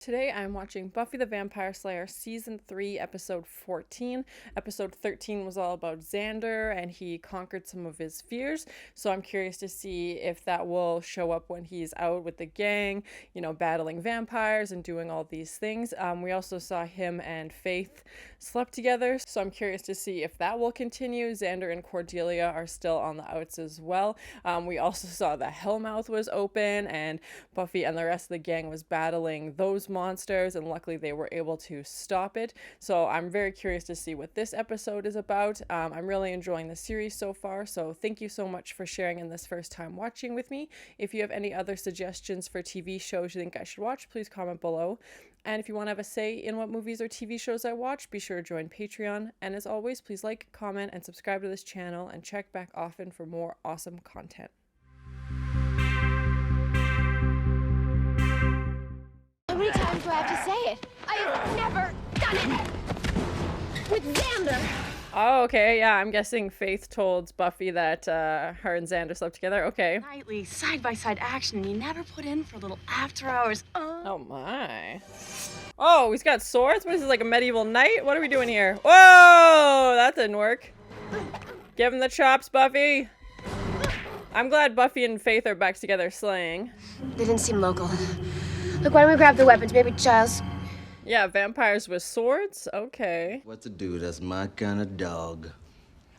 Today I'm watching Buffy the Vampire Slayer Season 3, Episode 14. Episode 13 was all about Xander, and he conquered some of his fears, so I'm curious to see if that will show up when he's out with the gang, battling vampires and doing all these things. We also saw him and Faith slept together, so I'm curious to see if that will continue. Xander and Cordelia are still on the outs as well. We also saw the Hellmouth was open, and Buffy and the rest of the gang was battling those monsters, and luckily they were able to stop it. So I'm very curious to see what this episode is about. I'm really enjoying the series so far, so thank you so much for sharing in this first time watching with me. If you have any other suggestions for TV shows you think I should watch, please comment below. And if you want to have a say in what movies or TV shows I watch, be sure to join Patreon. And as always, please like, comment, and subscribe to this channel, and check back often for more awesome content. How many times do I have to say it? I have never done it with Xander. Oh, okay, yeah, I'm guessing Faith told Buffy that her and Xander slept together. Okay. Nightly, side-by-side action, and you never put in for a little after hours. Oh my. Oh, he's got swords? What is this, like a medieval knight? What are we doing here? Whoa! That didn't work. Give him the chops, Buffy. I'm glad Buffy and Faith are back together slaying. They didn't seem local. Look, why don't we grab the weapons? Maybe Giles. Yeah, vampires with swords? Okay. What to do, that's my kind of dog.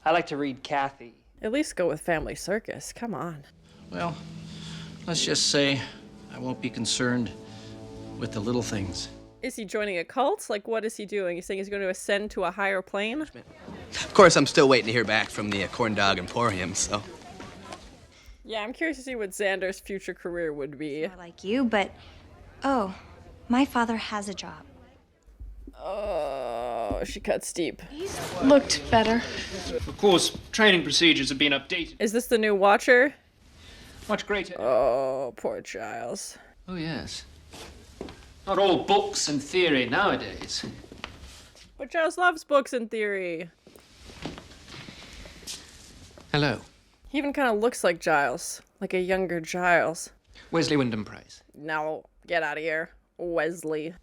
I like to read Kathy. At least go with Family Circus. Come on. Well, let's just say I won't be concerned with the little things. Is he joining a cult? Like, what is he doing? He's saying he's going to ascend to a higher plane? Of course, I'm still waiting to hear back from the corn dog emporium, so. Yeah, I'm curious to see what Xander's future career would be. More like you, but oh, my father has a job. Oh, she cuts deep. Looked better. Of course, training procedures have been updated. Is this the new Watcher? Much greater. Oh, poor Giles. Oh, yes. Not all books and theory nowadays. But Giles loves books in theory. Hello. He even kind of looks like Giles. Like a younger Giles. Wesley Wyndham Price. Now, get out of here, Wesley.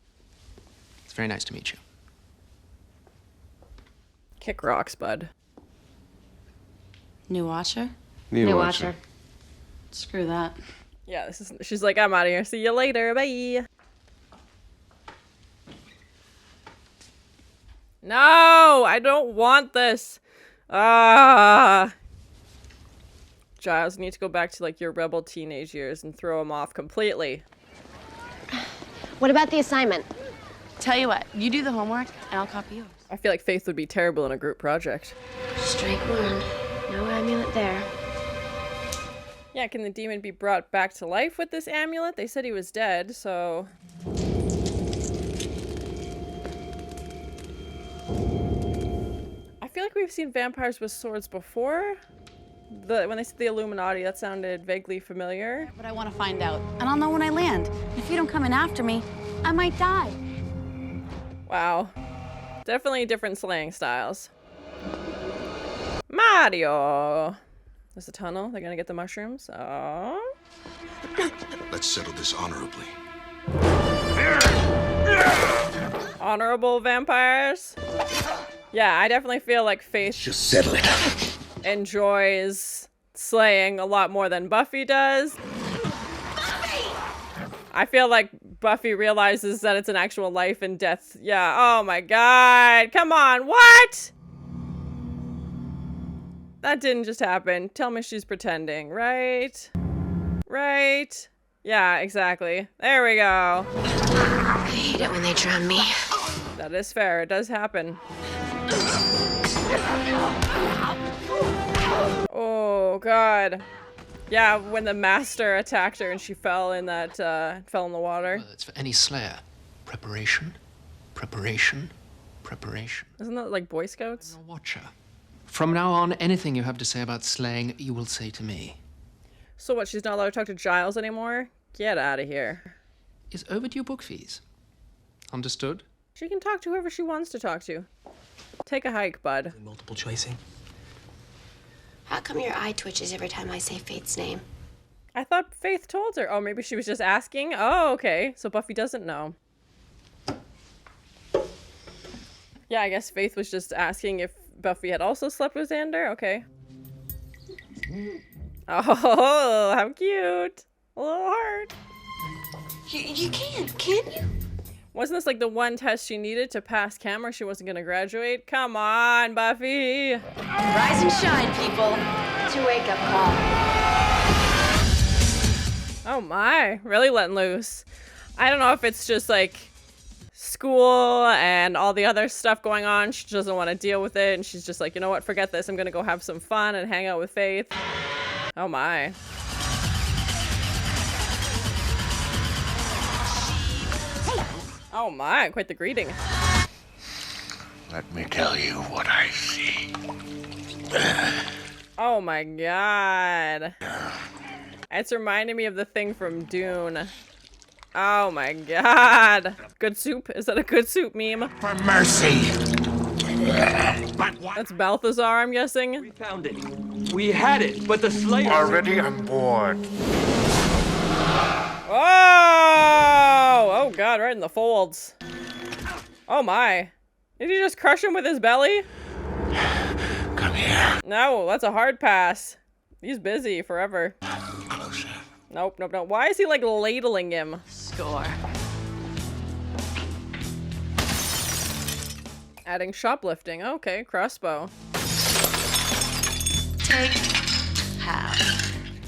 It's very nice to meet you. Kick rocks, bud. New Watcher? New Watcher. Screw that. Yeah, she's like, I'm out of here. See you later. Bye. No, I don't want this. Giles, you need to go back to like your rebel teenage years and throw him off completely. What about the assignment? Tell you what, you do the homework, and I'll copy yours. I feel like Faith would be terrible in a group project. Strike one. No amulet there. Yeah, can the demon be brought back to life with this amulet? They said he was dead, so... I feel like we've seen vampires with swords before. When they said the Illuminati, that sounded vaguely familiar. But I want to find out, and I'll know when I land. If you don't come in after me, I might die. Wow. Definitely different slaying styles. Mario! There's a tunnel. They're gonna get the mushrooms. Oh. Let's settle this honorably. Honorable vampires? Yeah, I definitely feel like Faith Just settle it. enjoys slaying a lot more than Buffy does. I feel like Buffy realizes that it's an actual life and death. Yeah, oh my god. Come on, what? That didn't just happen. Tell me she's pretending, right? Right? Yeah, exactly. There we go. I hate it when they drown me. That is fair. It does happen. Oh god. Yeah, when the master attacked her and she fell in that fell in the water. Well, it's for any slayer. Preparation, preparation, preparation. Isn't that like Boy Scouts? I'm a watcher. From now on, anything you have to say about slaying, you will say to me. So what, she's not allowed to talk to Giles anymore? Get out of here. Is overdue book fees. Understood? She can talk to whoever she wants to talk to. Take a hike, bud. Multiple choicing. How come your eye twitches every time I say Faith's name? I thought Faith told her. Oh, maybe she was just asking? Oh, okay. So Buffy doesn't know. Yeah, I guess Faith was just asking if Buffy had also slept with Xander. Okay. Oh, how cute. A little heart. You can you? Wasn't this like the one test she needed to pass chem or she wasn't gonna graduate? Come on, Buffy. Rise and shine, people. It's your wake-up call. Oh my, really letting loose. I don't know if it's just like school and all the other stuff going on. She doesn't want to deal with it and she's just like, you know what, forget this. I'm gonna go have some fun and hang out with Faith. Oh my. Oh my, quite the greeting. Let me tell you what I see. Oh my god. It's reminding me of the thing from Dune. Oh my god. Good soup? Is that a good soup meme? For mercy! That's Balthazar, I'm guessing. We found it. We had it, but the Slayer... Already on board. Oh! Oh god, right in the folds. Oh my. Did he just crush him with his belly? Come here. No, that's a hard pass. He's busy forever. Closer. Nope, nope, nope. Why is he like ladling him? Score. Adding shoplifting. Okay, crossbow. Take half.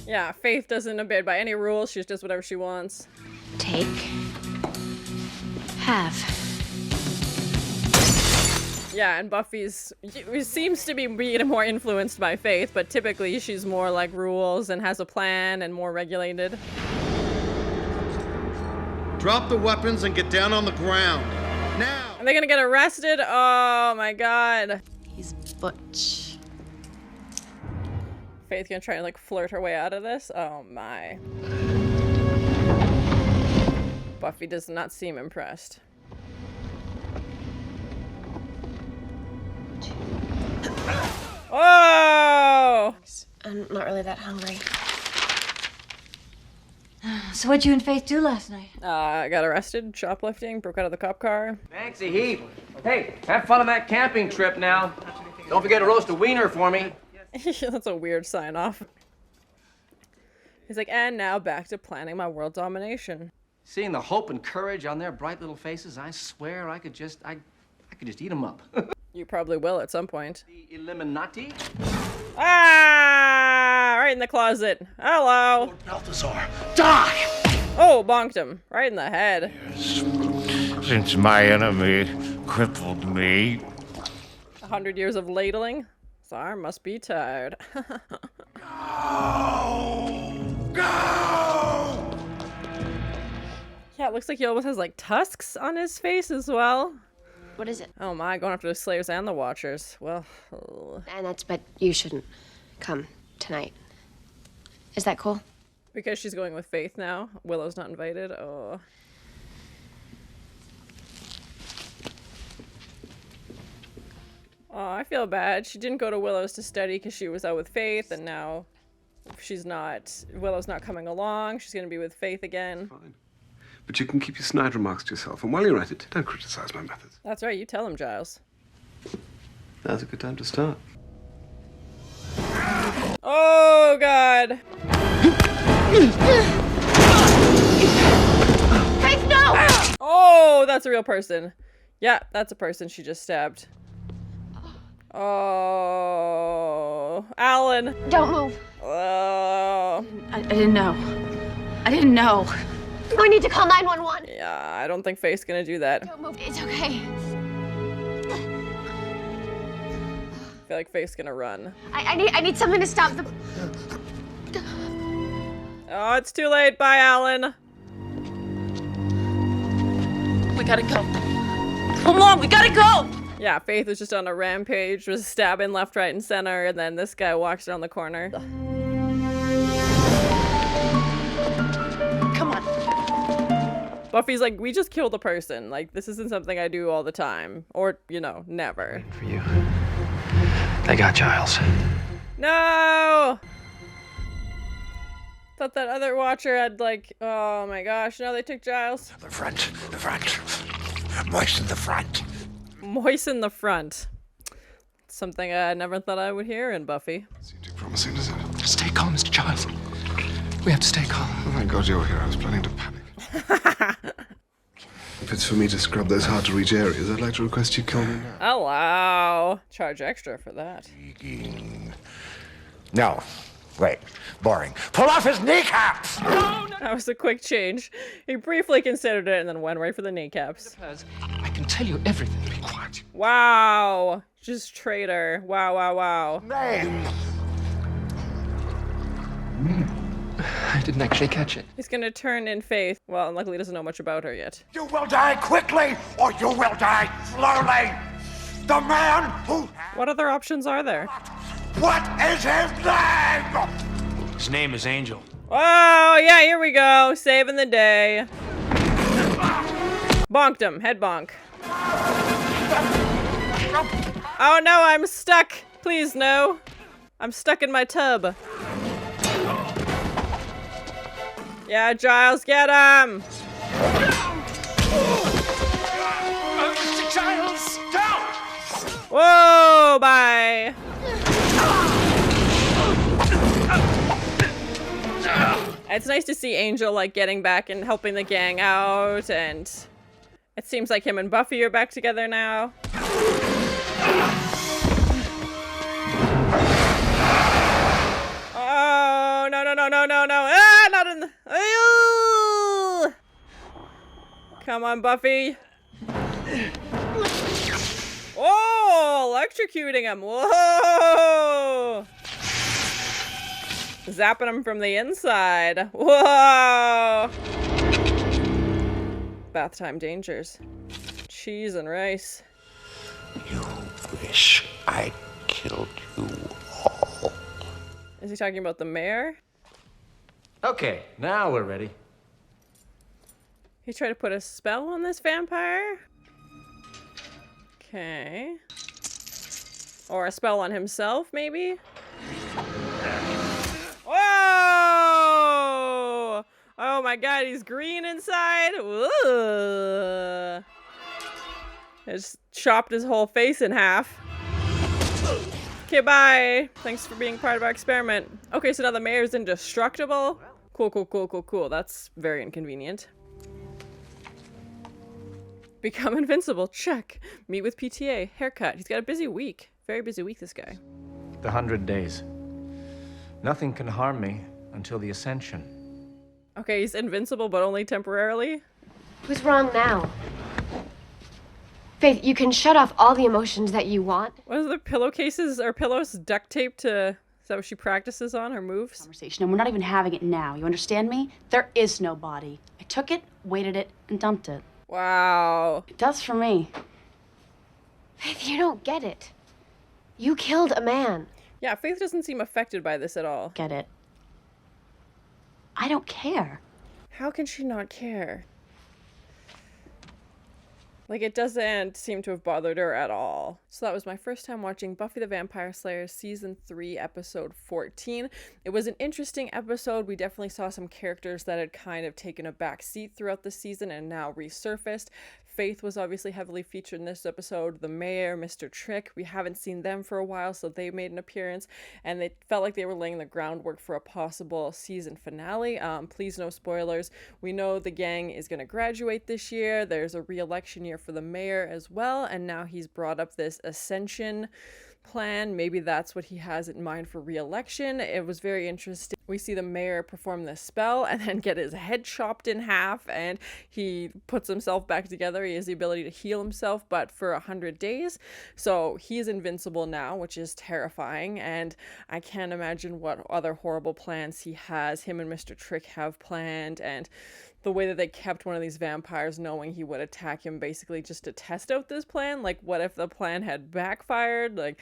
Yeah, Faith doesn't obey by any rules. She just does whatever she wants. Take half. Yeah, and Buffy's seems to be being more influenced by Faith, but typically she's more like rules and has a plan and more regulated. Drop the weapons and get down on the ground. Now! Are they gonna get arrested? Oh my god. He's butch. Faith gonna try and like flirt her way out of this? Oh my. Buffy does not seem impressed. Oh! I'm not really that hungry. So what'd you and Faith do last night? Got arrested, shoplifting, broke out of the cop car. Thanks a heap. Hey, have fun on that camping trip now. Don't forget to roast a wiener for me. That's a weird sign off. He's like, and now back to planning my world domination. Seeing the hope and courage on their bright little faces, I swear I could just eat them up. You probably will at some point. The Illuminati? Ah! Right in the closet. Hello. Lord Balthazar, die! Oh, bonked him. Right in the head. Since my enemy crippled me. 100 years of ladling. His arm must be tired. Go! Yeah, it looks like he almost has like tusks on his face as well. What is it? Oh my, going after the slaves and the watchers. Well, And that's, but you shouldn't come tonight. Is that cool? because she's going with Faith now. Willow's not invited. Oh. Oh, I feel bad. She didn't go to Willow's to study because she was out with Faith, and now she's not. Willow's not coming along. She's gonna be with Faith again. Fine. But you can keep your snide remarks to yourself, and while you're at it, don't criticize my methods. That's right. You tell him, Giles. Now's a good time to start. Oh God. Faith, no! Oh, that's a real person. Yeah, that's a person she just stabbed. Oh, Alan. Don't move. Oh. I didn't know. I didn't know. We need to call 911. Yeah, I don't think Faith's gonna do that. Don't move. It's okay. I feel like Faith's gonna run. I need something to stop the... Oh, it's too late. Bye, Alan. We gotta go. Come on, we gotta go! Yeah, Faith was just on a rampage, was stabbing left, right, and center, and then this guy walks around the corner. Come on. Buffy's like, we just killed a person. Like, this isn't something I do all the time. Or, you know, never. For you. They got Giles. No! Thought that other watcher had, like, oh my gosh, no, they took Giles. The front. Moisten the front. Moisten the front. Something I never thought I would hear in Buffy. Seems too promising, does it? Stay calm, Mr. Giles. We have to stay calm. Oh, thank God you're here. I was planning to panic. If it's for me to scrub those hard-to-reach areas, I'd like to request you kill me now. Oh, wow. Charge extra for that. No. Wait. Boring. Pull off his kneecaps! That was a quick change. He briefly considered it and then went right for the kneecaps. I can tell you everything. Be quiet. Wow. Just traitor. Wow, wow, wow. Name! I didn't actually catch it. He's gonna turn in Faith. Well, luckily he doesn't know much about her yet. You will die quickly, or you will die slowly! The man who... What other options are there? What is his name? His name is Angel. Oh, yeah, here we go. Saving the day. Bonked him. Head bonk. Oh, no, I'm stuck. Please, no. I'm stuck in my tub. Yeah, Giles, get him! Mr. Giles, don't! Whoa, bye! It's nice to see Angel, like, getting back and helping the gang out, and it seems like him and Buffy are back together now. Oh, no, no, no, no, no, no. Ah, not in the... Ew! Come on, Buffy. Oh, electrocuting him. Whoa! Zapping him from the inside. Whoa! Bath time dangers. Cheese and rice. You wish I killed you all. Is he talking about the mayor? Okay, now we're ready. He tried to put a spell on this vampire? Okay. Or a spell on himself, maybe? Whoa! Oh my god, he's green inside. Ooh. It just chopped his whole face in half. Okay, bye. Thanks for being part of our experiment. Okay, so now the mayor's indestructible. Cool, cool, cool, cool, cool. That's very inconvenient. Become invincible. Check. Meet with PTA. Haircut. He's got a busy week. Very busy week, this guy. The 100 days. Nothing can harm me until the Ascension. Okay, he's invincible, but only temporarily. Who's wrong now? Faith, you can shut off all the emotions that you want. What is the pillowcases or pillows duct taped to... Is that what she practices on, her moves? Conversation, and we're not even having it now. You understand me? There is no body. I took it, weighted it, and dumped it. Wow. It does for me. Faith, you don't get it. You killed a man. Yeah, Faith doesn't seem affected by this at all. Get it? I don't care. How can she not care? Like, it doesn't seem to have bothered her at all. So that was my first time watching Buffy the Vampire Slayer Season 3, Episode 14. It was an interesting episode. We definitely saw some characters that had kind of taken a back seat throughout the season and now resurfaced. Faith was obviously heavily featured in this episode. The mayor, Mr. Trick, we haven't seen them for a while, so they made an appearance, and they felt like they were laying the groundwork for a possible season finale. Please no spoilers. We know the gang is going to graduate this year. There's a re-election year for the mayor as well, and now he's brought up this Ascension plan. Maybe that's what he has in mind for re-election. It was very interesting. We see the mayor perform this spell and then get his head chopped in half, and he puts himself back together. He has the ability to heal himself, but for 100 days. So he's invincible now, which is terrifying, and I can't imagine what other horrible plans he has. Him and Mr. Trick have planned, and the way that they kept one of these vampires knowing he would attack him basically just to test out this plan. Like, what if the plan had backfired? Like,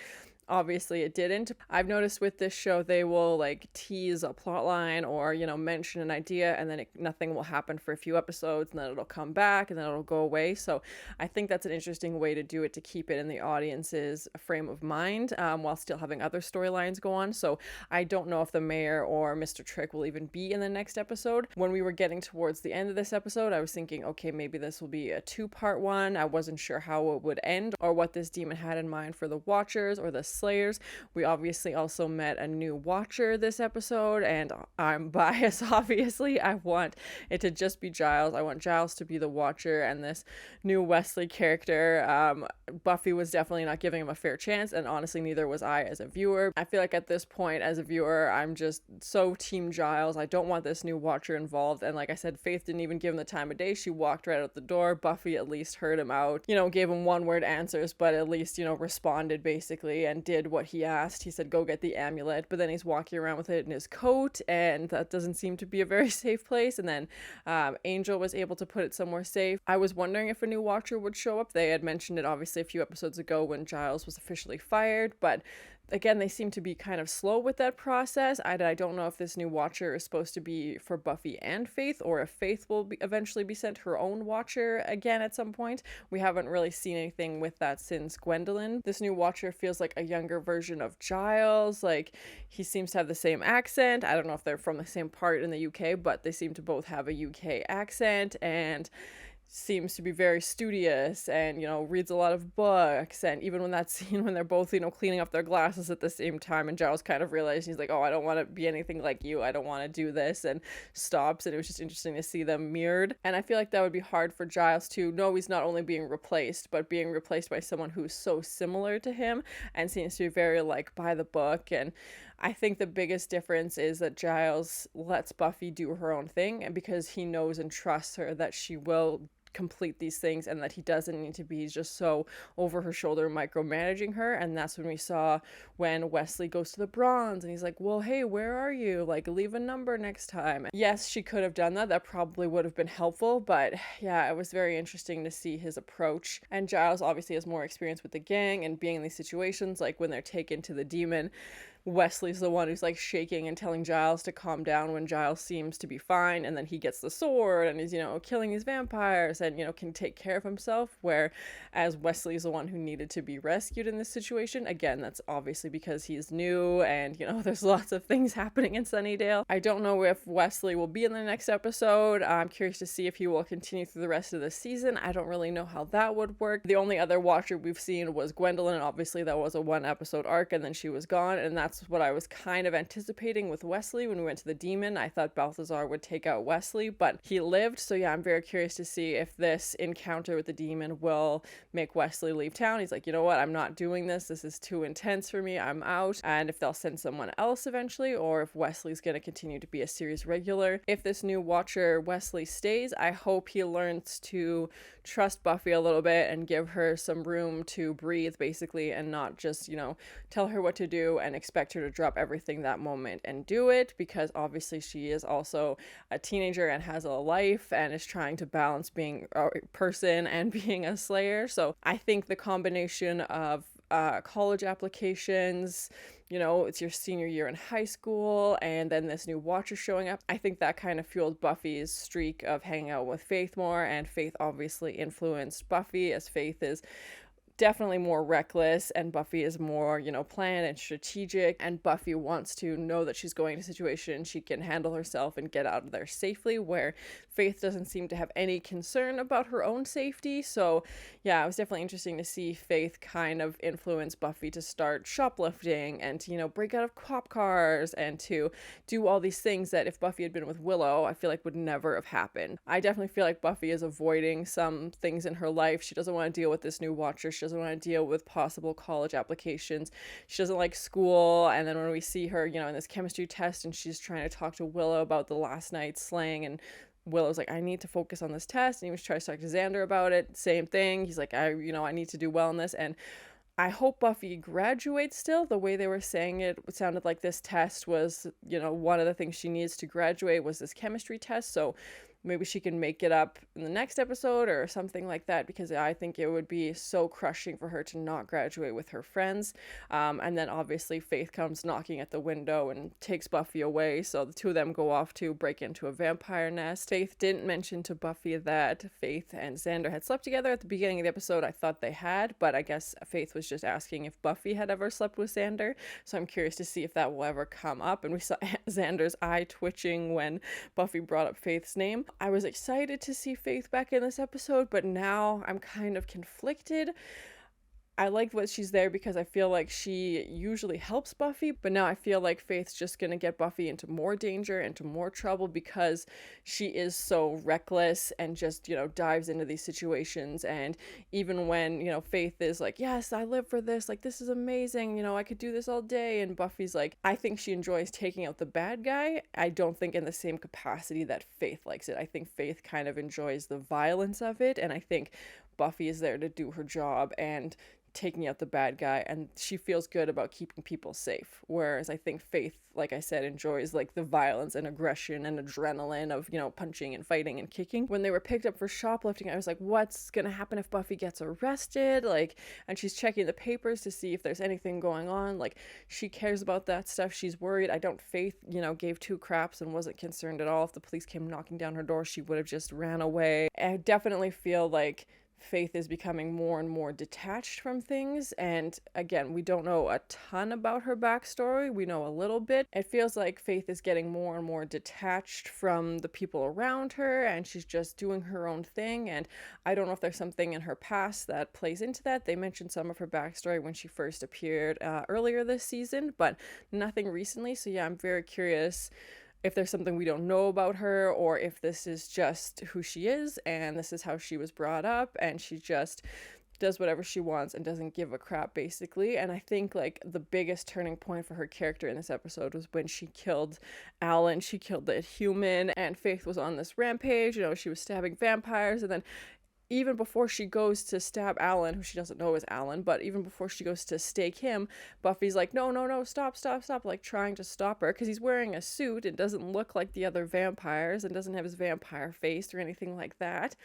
obviously it didn't. I've noticed with this show, they will like tease a plot line or, mention an idea, and then nothing will happen for a few episodes, and then it'll come back, and then it'll go away. So I think that's an interesting way to do it, to keep it in the audience's frame of mind, while still having other storylines go on. So I don't know if the mayor or Mr. Trick will even be in the next episode. When we were getting towards the end of this episode, I was thinking, okay, maybe this will be a 2-part one. I wasn't sure how it would end or what this demon had in mind for the Watchers or the Slayers. We obviously also met a new Watcher this episode, and I'm biased, obviously. I want it to just be Giles. I want Giles to be the Watcher, and this new Wesley character, Buffy was definitely not giving him a fair chance, and honestly neither was I as a viewer. I feel like at this point as a viewer, I'm just so team Giles. I don't want this new Watcher involved, and like I said, Faith didn't even give him the time of day. She walked right out the door. Buffy at least heard him out, gave him one-word answers, but at least, responded basically and did what he asked. He said, go get the amulet, but then he's walking around with it in his coat, and that doesn't seem to be a very safe place. And then Angel was able to put it somewhere safe. I was wondering if a new Watcher would show up. They had mentioned it obviously a few episodes ago when Giles was officially fired, but again, they seem to be kind of slow with that process. I don't know if this new Watcher is supposed to be for Buffy and Faith, or if Faith will eventually be sent her own Watcher again at some point. We haven't really seen anything with that since Gwendolyn. This new Watcher feels like a younger version of Giles. Like, he seems to have the same accent. I don't know if they're from the same part in the UK, but they seem to both have a UK accent, and seems to be very studious and, reads a lot of books. And even when that scene when they're both, cleaning up their glasses at the same time, and Giles kind of realized, he's like, oh, I don't want to be anything like you. I don't want to do this, and stops. And it was just interesting to see them mirrored. And I feel like that would be hard for Giles to know he's not only being replaced, but being replaced by someone who's so similar to him and seems to be very like by the book. And I think the biggest difference is that Giles lets Buffy do her own thing, and because he knows and trusts her that she will complete these things, and that he doesn't need to be just so over her shoulder micromanaging her. And that's when we saw when Wesley goes to the Bronze, and he's like, well, hey, where are you? Like, leave a number next time. Yes, she could have done that. That probably would have been helpful, but yeah, it was very interesting to see his approach. And Giles obviously has more experience with the gang and being in these situations, like when they're taken to the demon. Wesley's the one who's like shaking and telling Giles to calm down when Giles seems to be fine, and then he gets the sword and is, killing these vampires and, can take care of himself, whereas Wesley's the one who needed to be rescued in this situation. Again, that's obviously because he's new and, there's lots of things happening in Sunnydale. I don't know if Wesley will be in the next episode. I'm curious to see if he will continue through the rest of the season. I don't really know how that would work. The only other Watcher we've seen was Gwendolyn, and obviously that was a 1-episode arc, and then she was gone, and that's what I was kind of anticipating with Wesley when we went to the demon. I thought Balthazar would take out Wesley, but he lived. So yeah, I'm very curious to see if this encounter with the demon will make Wesley leave town. He's like, you know what, I'm not doing this. This is too intense for me. I'm out. And if they'll send someone else eventually, or if Wesley's going to continue to be a series regular. If this new Watcher Wesley stays, I hope he learns to trust Buffy a little bit and give her some room to breathe, basically, and not just, tell her what to do and expect her to drop everything that moment and do it, because obviously she is also a teenager and has a life and is trying to balance being a person and being a Slayer. So I think the combination of college applications, it's your senior year in high school, and then this new Watcher showing up, I think that kind of fueled Buffy's streak of hanging out with Faith more, and Faith obviously influenced Buffy, as Faith is definitely more reckless and Buffy is more, planned and strategic, and Buffy wants to know that she's going to a situation she can handle herself and get out of there safely, where Faith doesn't seem to have any concern about her own safety. So yeah, it was definitely interesting to see Faith kind of influence Buffy to start shoplifting and to, break out of cop cars and to do all these things that if Buffy had been with Willow, I feel like would never have happened. I definitely feel like Buffy is avoiding some things in her life. She doesn't want to deal with this new Watcher. She doesn't want to deal with possible college applications. She doesn't like school. And then when we see her, in this chemistry test and she's trying to talk to Willow about the last night's slaying, and Willow's like, I need to focus on this test. And he was trying to talk to Xander about it. Same thing. He's like, I need to do well in this. And I hope Buffy graduates still. The way they were saying it sounded like this test was, one of the things she needs to graduate was this chemistry test. So maybe she can make it up in the next episode or something like that, because I think it would be so crushing for her to not graduate with her friends. And then obviously Faith comes knocking at the window and takes Buffy away, so the two of them go off to break into a vampire nest. Faith didn't mention to Buffy that Faith and Xander had slept together at the beginning of the episode. I thought they had, but I guess Faith was just asking if Buffy had ever slept with Xander, so I'm curious to see if that will ever come up. And we saw Xander's eye twitching when Buffy brought up Faith's name. I was excited to see Faith back in this episode, but now I'm kind of conflicted. I like what she's there because I feel like she usually helps Buffy, but now I feel like Faith's just gonna get Buffy into more danger, into more trouble, because she is so reckless and just, dives into these situations. And even when, Faith is like, yes, I live for this, like, this is amazing, I could do this all day, and Buffy's like, I think she enjoys taking out the bad guy. I don't think in the same capacity that Faith likes it. I think Faith kind of enjoys the violence of it, and I think Buffy is there to do her job and taking out the bad guy, and she feels good about keeping people safe, whereas I think Faith, like I said, enjoys like the violence and aggression and adrenaline of punching and fighting and kicking. When they were picked up for shoplifting, I was like, what's gonna happen if Buffy gets arrested? And she's checking the papers to see if there's anything going on. Like, she cares about that stuff. She's worried. I don't Faith gave two craps and wasn't concerned at all. If the police came knocking down her door, she would have just ran away. I definitely feel like Faith is becoming more and more detached from things, and again, we don't know a ton about her backstory. We know a little bit. It feels like Faith is getting more and more detached from the people around her, and she's just doing her own thing, and I don't know if there's something in her past that plays into that. They mentioned some of her backstory when she first appeared earlier this season, but nothing recently, so yeah, I'm very curious if there's something we don't know about her, or if this is just who she is and this is how she was brought up and she just does whatever she wants and doesn't give a crap, basically. And I think like the biggest turning point for her character in this episode was when she killed Alan. She killed the human, and Faith was on this rampage. She was stabbing vampires, and then even before she goes to stab Alan, who she doesn't know is Alan, but even before she goes to stake him, Buffy's like, no, stop, like trying to stop her, because he's wearing a suit and doesn't look like the other vampires and doesn't have his vampire face or anything like that.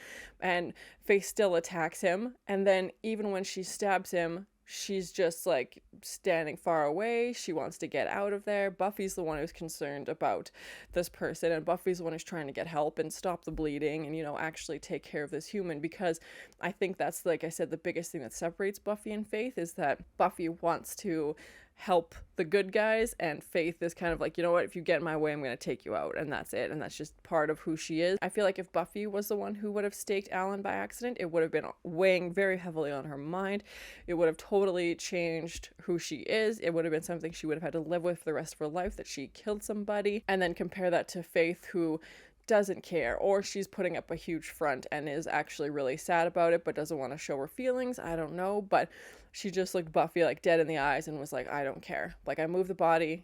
And Faith still attacks him, and then even when she stabs him, she's just like standing far away. She wants to get out of there. Buffy's the one who's concerned about this person, and Buffy's the one who's trying to get help and stop the bleeding and actually take care of this human, because I think that's, like I said, the biggest thing that separates Buffy and Faith is that Buffy wants to help the good guys, and Faith is kind of like, if you get in my way, I'm going to take you out, and that's it, and that's just part of who she is. I feel like if Buffy was the one who would have staked Alan by accident, it would have been weighing very heavily on her mind. It would have totally changed who she is. It would have been something she would have had to live with for the rest of her life, that she killed somebody. And then compare that to Faith, who doesn't care, or she's putting up a huge front and is actually really sad about it but doesn't want to show her feelings. I don't know, but she just looked Buffy like dead in the eyes and was like, I don't care, like, I moved the body,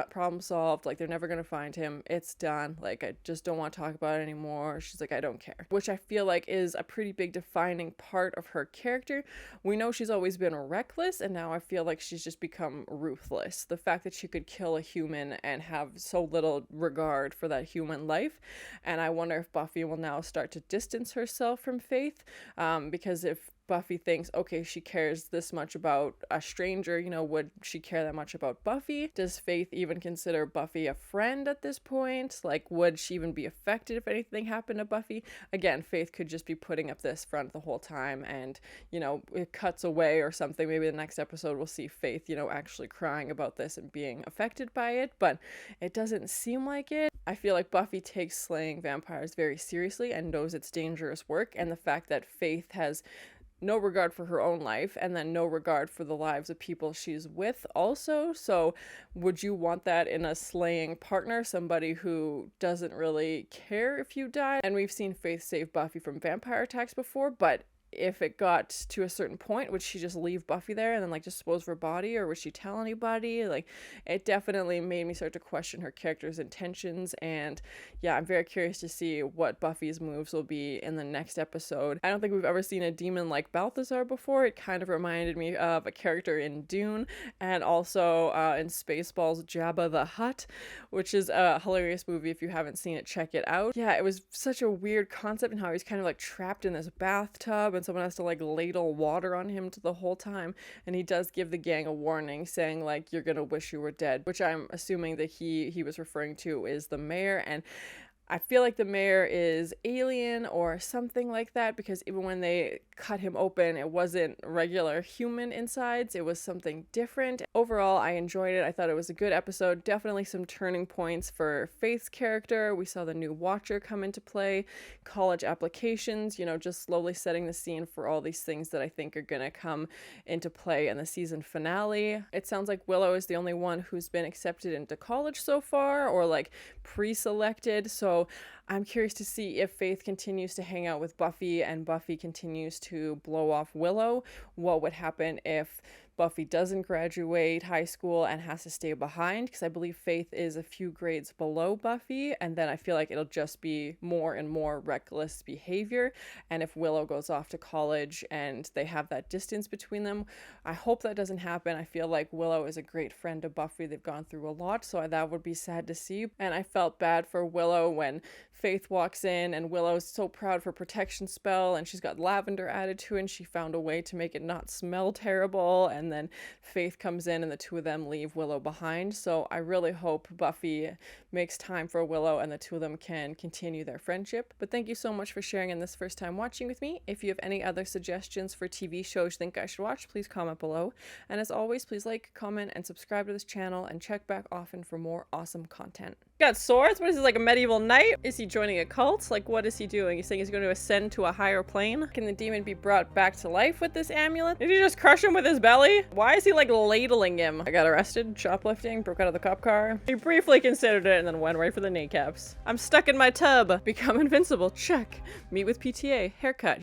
problem solved, like, they're never gonna find him, it's done, like, I just don't want to talk about it anymore. She's like, I don't care, which I feel like is a pretty big defining part of her character. We know she's always been reckless, and now I feel like she's just become ruthless. The fact that she could kill a human and have so little regard for that human life. And I wonder if Buffy will now start to distance herself from Faith, because if Buffy thinks, okay, she cares this much about a stranger, would she care that much about Buffy? Does Faith even consider Buffy a friend at this point? Like, would she even be affected if anything happened to Buffy? Again, Faith could just be putting up this front the whole time, and, it cuts away or something. Maybe the next episode we'll see Faith, actually crying about this and being affected by it, but it doesn't seem like it. I feel like Buffy takes slaying vampires very seriously and knows it's dangerous work, and the fact that Faith has no regard for her own life and then no regard for the lives of people she's with also. So would you want that in a slaying partner, somebody who doesn't really care if you die? And we've seen Faith save Buffy from vampire attacks before, but if it got to a certain point, would she just leave Buffy there and then like dispose of her body, or would she tell anybody? Like, it definitely made me start to question her character's intentions. And yeah, I'm very curious to see what Buffy's moves will be in the next episode. I don't think we've ever seen a demon like Balthazar before. It kind of reminded me of a character in Dune, and also in Spaceballs Jabba the Hutt, which is a hilarious movie. If you haven't seen it, check it out. Yeah, it was such a weird concept, and how he's kind of like trapped in this bathtub and someone has to like ladle water on him the whole time, and he does give the gang a warning saying like, you're gonna wish you were dead, which I'm assuming that he was referring to is the mayor. And I feel like the mayor is alien or something like that, because even when they cut him open, it wasn't regular human insides. It was something different. Overall, I enjoyed it. I thought it was a good episode. Definitely some turning points for Faith's character. We saw the new Watcher come into play, college applications, you know, just slowly setting the scene for all these things that I think are gonna come into play in the season finale. It sounds like Willow is the only one who's been accepted into college so far, or like pre-selected. So I'm curious to see if Faith continues to hang out with Buffy and Buffy continues to blow off Willow. What would happen if Buffy doesn't graduate high school and has to stay behind? Because I believe Faith is a few grades below Buffy, and then I feel like it'll just be more and more reckless behavior. And if Willow goes off to college and they have that distance between them, I hope that doesn't happen. I feel like Willow is a great friend to Buffy. They've gone through a lot, so that would be sad to see. And I felt bad for Willow when Faith walks in, and Willow's so proud for protection spell, and she's got lavender added to it, and she found a way to make it not smell terrible. And then Faith comes in and the two of them leave Willow behind. So I really hope Buffy makes time for Willow and the two of them can continue their friendship. But thank you so much for sharing in this first time watching with me. If you have any other suggestions for TV shows you think I should watch, please comment below. And as always, please like, comment, and subscribe to this channel, and check back often for more awesome content. Got swords? What is this, like a medieval knight? Is he joining a cult? Like, what is he doing? He's saying he's going to ascend to a higher plane? Can the demon be brought back to life with this amulet? Did he just crush him with his belly? Why is he like ladling him? I got arrested, shoplifting, broke out of the cop car. He briefly considered it and then went right for the kneecaps. I'm stuck in my tub. Become invincible. Check. Meet with PTA. Haircut.